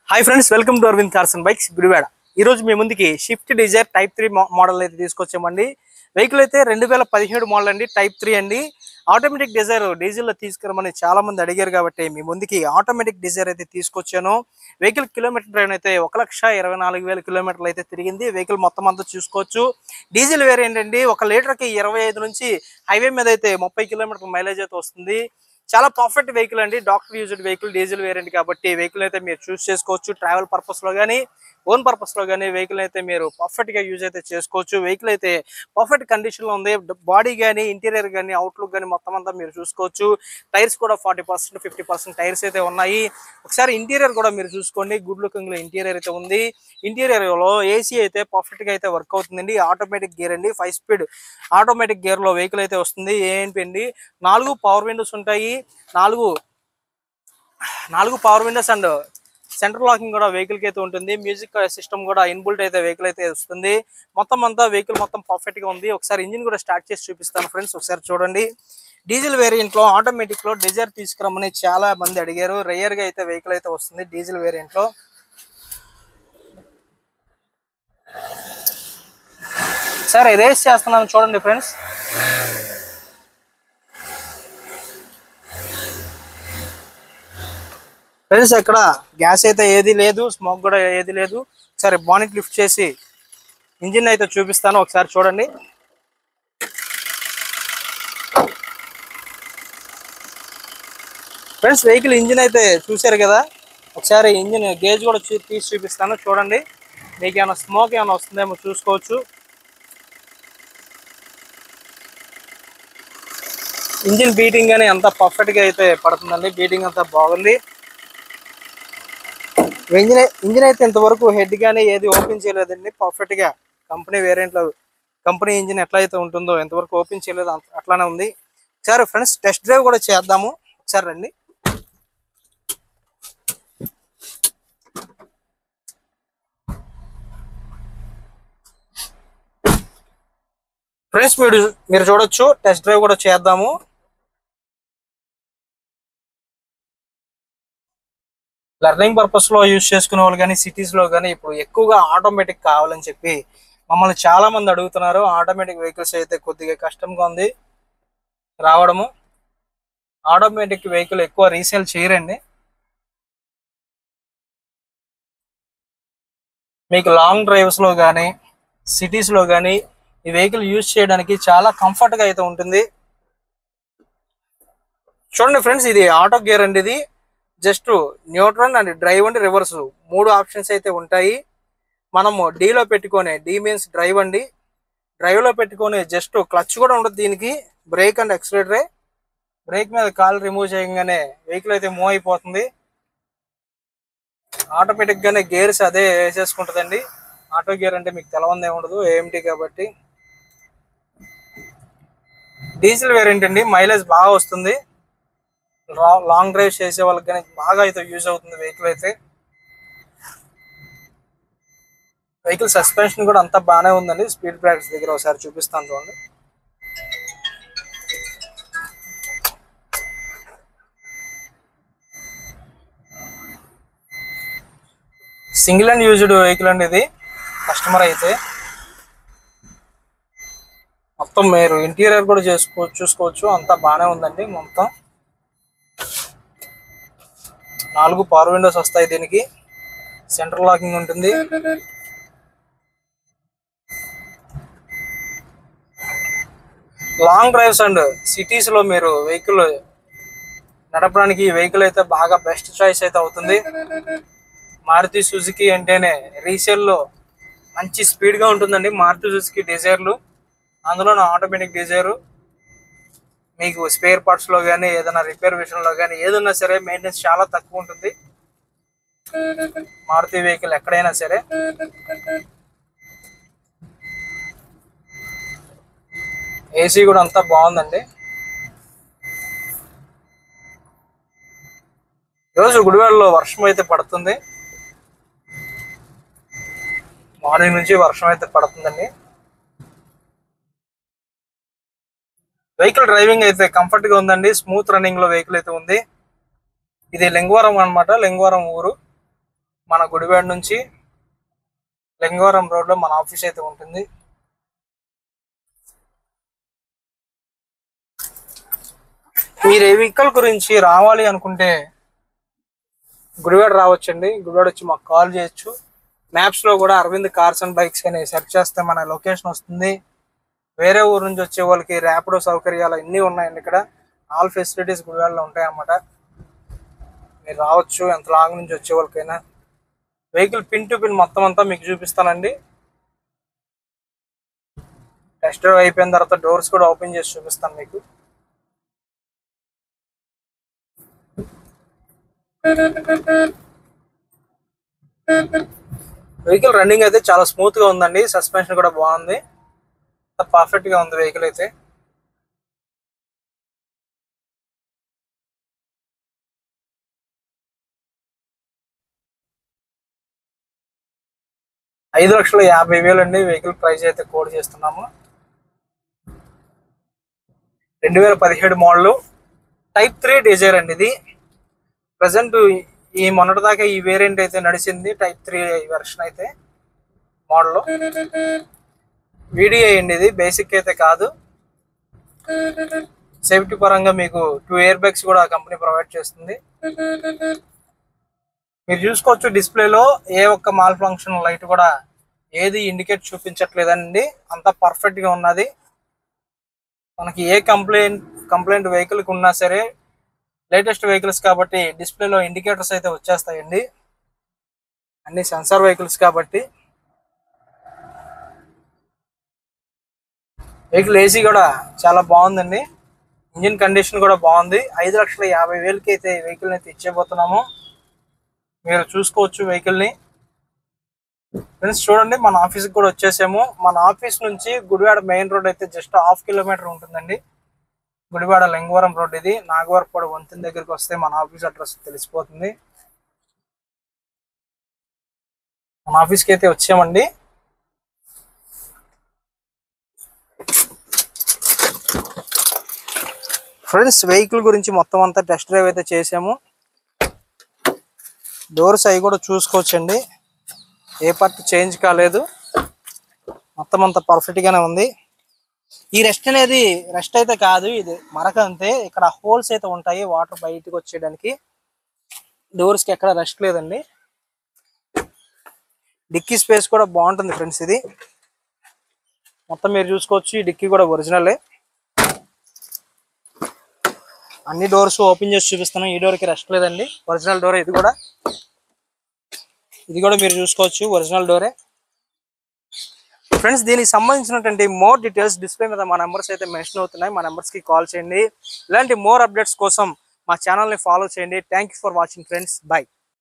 Hi friends, welcome to Aravind cars and bikes Gudivada. ఈ రోజు మీ ముందుకి షిఫ్ట్ డిజైర్ టైప్ 3 మోడల్ అయితే తీసుకొచ్చామండి. వెహికల్ అయితే 2017 మోడల్ అండి, టైప్ 3 అండి. ఆటోమేటిక్ డిజైర్ డీజిల్ లో తీసుకురమని చాలా మంది అడిగారు కాబట్టి మీ ముందుకి ఆటోమేటిక్ డిజైర్ అయితే తీసుకొచ్చాను. వెహికల్ కిలోమీటర్ డ్రైవ్ అయితే 1,24,000 కిలోమీటర్లు అయితే తిరిగింది. వెహికల్ మొత్తం అంతా చూసుకోవచ్చు. డీజిల్ వేరియంట్ అండి. 1 లీటర్కి 25 నుంచి హైవే మీద అయితే 30 కిలోమీటర్ల మైలేజ్ అయితే వస్తుంది. చాలా పర్ఫెక్ట్ వెహికల్ అండి. Doctor used vehicle, diesel variant కాబట్టి వెహికల్ అయితే మీరు చూస్ చేసుకోవచ్చు. ట్రావెల్ పర్పస్ లో కానీ ఓన్ పర్పస్ లో కానీ వెహికల్ అయితే మీరు పర్ఫెక్ట్ గా యూజ్ అయితే చేసుకోవచ్చు. వెహికల్ అయితే పర్ఫెక్ట్ కండిషన్ లో ఉంది. బాడీ కానీ ఇంటీరియర్ కానీ అవుట్లుక్ కానీ మొత్తం అంతా మీరు చూసుకోవచ్చు. టైర్స్ కూడా 40% 50% టైర్స్ అయితే ఉన్నాయి. ఒకసారి ఇంటీరియర్ కూడా మీరు చూసుకోండి. గుడ్ లుకింగ్ లో ఇంటీరియర్ అయితే ఉంది. ఇంటీరియర్ లో ఏసీ అయితే పర్ఫెక్ట్ గా అయితే వర్క్ అవుతుందండి. ఆటోమేటిక్ గేర్ అండి, 5 స్పీడ్ ఆటోమేటిక్ గేర్ లో వెహికల్ అయితే వస్తుంది. ఏంటి అండి, 4 పవర్ విండోస్ ఉంటాయి. నాలుగు power Windows and central locking కూడా వెహికల్ కి అయితే ఉంటుంది. మ్యూజిక్ సిస్టమ్ కూడా ఇన్బుల్ట్ అయితే వెహికల్ అయితే వస్తుంది. మొత్తం అంతా వెహికల్ మొత్తం పర్ఫెక్ట్ గా ఉంది. ఒకసారి ఇంజిన్ కూడా స్టార్ట్ చేసి చూపిస్తాను ఫ్రెండ్స్, ఒకసారి చూడండి. డీజిల్ వేరియంట్ లో ఆటోమేటిక్ లో డిజైర్ తీసుకురమ్మని చాలా మంది అడిగారు. రేయర్ గా అయితే వెహికల్ అయితే వస్తుంది డీజిల్ వేరియంట్ లో. సరే రేస్ చేస్తున్నాను చూడండి ఫ్రెండ్స్. ఫ్రెండ్స్ ఇక్కడ గ్యాస్ అయితే ఏది లేదు, స్మోక్ కూడా ఏది లేదు. ఒకసారి బానెట్ లిఫ్ట్ చేసి ఇంజిన్ అయితే చూపిస్తాను, ఒకసారి చూడండి. ఫ్రెండ్స్ వెహికల్ ఇంజిన్ అయితే చూసారు కదా. ఒకసారి ఇంజిన్ గేజ్ కూడా తీసి చూపిస్తాను చూడండి. మీకు ఏమైనా స్మోక్ ఏమైనా వస్తుందేమో చూసుకోవచ్చు. ఇంజిన్ బీటింగ్ కానీ అంతా పర్ఫెక్ట్ గా అయితే పడుతుందండి. బీటింగ్ అంతా బాగుంది. ఇంజిన్ అయితే ఇంతవరకు హెడ్ గానీ ఏది ఓపెన్ చేయలేదండి. పర్ఫెక్ట్ గా కంపెనీ వేరియంట్ లో కంపెనీ ఇంజిన్ ఎట్లా అయితే ఉంటుందో ఇంతవరకు ఓపెన్ చేయలేదు, అట్లానే ఉంది. సరే ఫ్రెండ్స్ టెస్ట్ డ్రైవ్ కూడా చేద్దాము, ఒకసారి రండి. ఫ్రెండ్స్ మీరు చూడొచ్చు, టెస్ట్ డ్రైవ్ కూడా చేద్దాము. లెర్నింగ్ పర్పస్ లో యూజ్ చేసుకునే వాళ్ళు కానీ సిటీస్ లో కానీ ఇప్పుడు ఎక్కువగా ఆటోమేటిక్ కావాలని చెప్పి మమ్మల్ని చాలా మంది అడుగుతున్నారు. ఆటోమేటిక్ వెహికల్స్ అయితే కొద్దిగా కష్టంగా ఉంది రావడము. ఆటోమేటిక్ వెహికల్ ఎక్కువ రీసేల్ చేయరండి. మీకు లాంగ్ డ్రైవ్స్ లో కానీ సిటీస్ లో కానీ ఈ వెహికల్ యూజ్ చేయడానికి చాలా కంఫర్ట్ గా అయితే ఉంటుంది. చూడండి ఫ్రెండ్స్, ఇది ఆటో గేర్ అండి. ఇది just neutral and drive and reverse 3 options అయితే ఉంటాయి. మనము డీలో పెట్టుకొని, డి మీన్స్ డ్రైవ్ అండి, డ్రైవ్ లో పెట్టుకొని జస్ట్ క్లచ్ కూడా ఉండదు దీనికి. బ్రేక్ అండ్ ఎక్సిలేటరే. బ్రేక్ మీద కాల్ రిమూవ్ చేయగానే వెహికల్ అయితే మూవ్ అయిపోతుంది. ఆటోమేటిక్ గానే గేర్స్ అదే వేసేసుకుంటుందండి. ఆటో గేర్ అంటే మీకు తెలవందే ఉండదు, ఏఎంటీ కాబట్టి. డీజిల్ వేరియంట్ అండి, మైలేజ్ బాగా వస్తుంది. లాంగ్ డ్రైవ్ చేసే వాళ్ళకి కానీ బాగా అయితే యూజ్ అవుతుంది వెహికల్ అయితే. వెహికల్ సస్పెన్షన్ కూడా అంతా బాగానే ఉందండి. స్పీడ్ బ్రేకర్స్ దగ్గర ఒకసారి చూపిస్తాను చూడండి. సింగిల్ అండ్ యూజ్డ్ వెహికల్ అండి ఇది. కస్టమర్ అయితే మొత్తం మీరు ఇంటీరియర్ కూడా చూసుకోవచ్చు, అంతా బాగానే ఉందండి. మొత్తం 4 పవర్ విండోస్ వస్తాయి దీనికి. సెంట్రల్ లాకింగ్ ఉంటుంది. లాంగ్ డ్రైవ్స్ అండ్ సిటీస్ లో మీరు వెహికల్ నడపడానికి ఈ వెహికల్ అయితే బాగా బెస్ట్ చాయిస్ అయితే అవుతుంది. మారుతి సుజుకి అంటేనే రీసేల్ లో మంచి స్పీడ్ గా ఉంటుందండి. మారుతి సుజుకి డిజైర్లు, అందులో ఆటోమేటిక్ డిజైర్ మీకు స్పేర్ పార్ట్స్ లో కానీ ఏదైనా రిపేర్ విషయంలో కానీ ఏదన్నా సరే మెయింటెనెన్స్ చాలా తక్కువ ఉంటుంది మారుతి వెహికల్ ఎక్కడైనా సరే. ఏసీ కూడా అంతా బాగుందండి. ఈరోజు గుడివాడలో వర్షం అయితే పడుతుంది. మార్నింగ్ నుంచి వర్షం అయితే పడుతుందండి. వెహికల్ డ్రైవింగ్ అయితే కంఫర్ట్ గా ఉందండి. స్మూత్ రన్నింగ్ లో వెహికల్ అయితే ఉంది. ఇది లింగవరం అన్నమాట, లింగవరం ఊరు. మన గుడివాడ నుంచి లింగవరం రోడ్లో మన ఆఫీస్ అయితే ఉంటుంది. మీరు ఏ వెహికల్ గురించి రావాలి అనుకుంటే గుడివాడ రావచ్చండి. గుడివాడ వచ్చి మాకు కాల్ చేయొచ్చు. మ్యాప్స్లో కూడా అరవింద్ కార్స్ అండ్ బైక్స్ అని సెర్చ్ చేస్తే మన లొకేషన్ వస్తుంది. వేరే ఊరు నుంచి వచ్చే వాళ్ళకి ర్యాపిడో సౌకర్యాలు అన్నీ ఉన్నాయండి. ఇక్కడ ఆల్ ఫెసిలిటీస్ గుడివాడలో ఉంటాయి అన్నమాట. మీరు రావచ్చు ఎంత లాంగ్ నుంచి వచ్చే వాళ్ళకైనా. వెహికల్ పిన్ టు పిన్ మొత్తం అంతా మీకు చూపిస్తానండి. టెస్ట్ డ్రైవ్ అయిపోయిన తర్వాత డోర్స్ కూడా ఓపెన్ చేసి చూపిస్తాను మీకు. వెహికల్ రన్నింగ్ అయితే చాలా స్మూత్ గా ఉందండి. సస్పెన్షన్ కూడా బాగుంది. పర్ఫెక్ట్ గా ఉంది వెహికల్ అయితే. $5,50,000 అండి వెహికల్ ప్రైస్ అయితే కోడ్ చేస్తున్నాము. 2017 మోడల్ టైప్ 3 డిజైర్ అండి. ఇది ప్రజెంట్ ఈ మొన్నటి దాకా ఈ వేరియంట్ అయితే నడిచింది. టైప్ 3 వెర్షన్ అయితే మోడల్ వీడియో అండి. ఇది బేసిక్ అయితే కాదు. సేఫ్టీ పరంగా మీకు 2 ఎయిర్ బ్యాగ్స్ కూడా కంపెనీ ప్రొవైడ్ చేస్తుంది. మీరు చూసుకోవచ్చు డిస్ప్లేలో ఏ ఒక్క మాల్ ఫంక్షన్ లైట్ కూడా ఏది ఇండికేట్ చూపించట్లేదండి. అంతా పర్ఫెక్ట్ గా ఉన్నది. మనకి ఏ కంప్లైంట్ వెహికల్కి ఉన్నా సరే లేటెస్ట్ వెహికల్స్ కాబట్టి డిస్ప్లేలో ఇండికేటర్స్ అయితే వచ్చేస్తాయండి. అన్ని సెన్సార్ వెహికల్స్ కాబట్టి. వెహికల్ ఏసీ కూడా చాలా బాగుందండి. ఇంజిన్ కండిషన్ కూడా బాగుంది. 5,50,000కి అయితే వెహికల్ అయితే ఇచ్చేపోతున్నాము. మీరు చూసుకోవచ్చు వెహికల్ ని. ఫ్రెండ్స్ చూడండి మన ఆఫీస్కి కూడా వచ్చేసాము. మన ఆఫీస్ నుంచి గుడివాడ మెయిన్ రోడ్ అయితే జస్ట్ 1/2 కిలోమీటర్ ఉంటుందండి. గుడివాడ లింగవరం రోడ్ ఇది. నాగవరపాడు వంతెన దగ్గరికి వస్తే మన ఆఫీస్ అడ్రస్ తెలిసిపోతుంది. మన ఆఫీస్కి అయితే వచ్చామండి. ఫ్రెండ్స్ వెహికల్ గురించి మొత్తం అంతా టెస్ట్ డ్రైవ్ అయితే చేసాము. డోర్స్ అవి కూడా చూసుకోవచ్చండి. ఏ పార్ట్ చేంజ్ కాలేదు. మొత్తం అంతా పర్ఫెక్ట్ గానే ఉంది. ఈ రెస్ట్ అనేది రెస్ట్ అయితే కాదు, ఇది మరక అంతే. ఇక్కడ హోల్స్ అయితే ఉంటాయి వాటర్ బయటకు వచ్చేయడానికి. డోర్స్ కి ఎక్కడ రెస్ట్ లేదండి. డిక్కీ స్పేస్ కూడా బాగుంటుంది ఫ్రెండ్స్. ఇది మొత్తం మీరు చూసుకోవచ్చు. ఈ డిక్కీ కూడా ఒరిజినలే. అన్ని డోర్స్ ఓపెన్ చేసి చూపిస్తాను. ఈ డోర్ కి రెస్ట్ లేదండి. ఒరిజినల్ డోర్ ఇది కూడా. ఇది కూడా మీరు చూసుకోవచ్చు ఒరిజినల్ డోరే. ఫ్రెండ్స్ దీనికి సంబంధించినటువంటి మోర్ డీటెయిల్స్ డిస్ప్లే మీద మా నెంబర్స్ అయితే మెన్షన్ అవుతున్నాయి. మా నెంబర్స్ కి కాల్ చేయండి. ఇలాంటి మోర్ అప్డేట్స్ కోసం మా ఛానల్ ని ఫాలో చేయండి. Thank you for watching friends. By.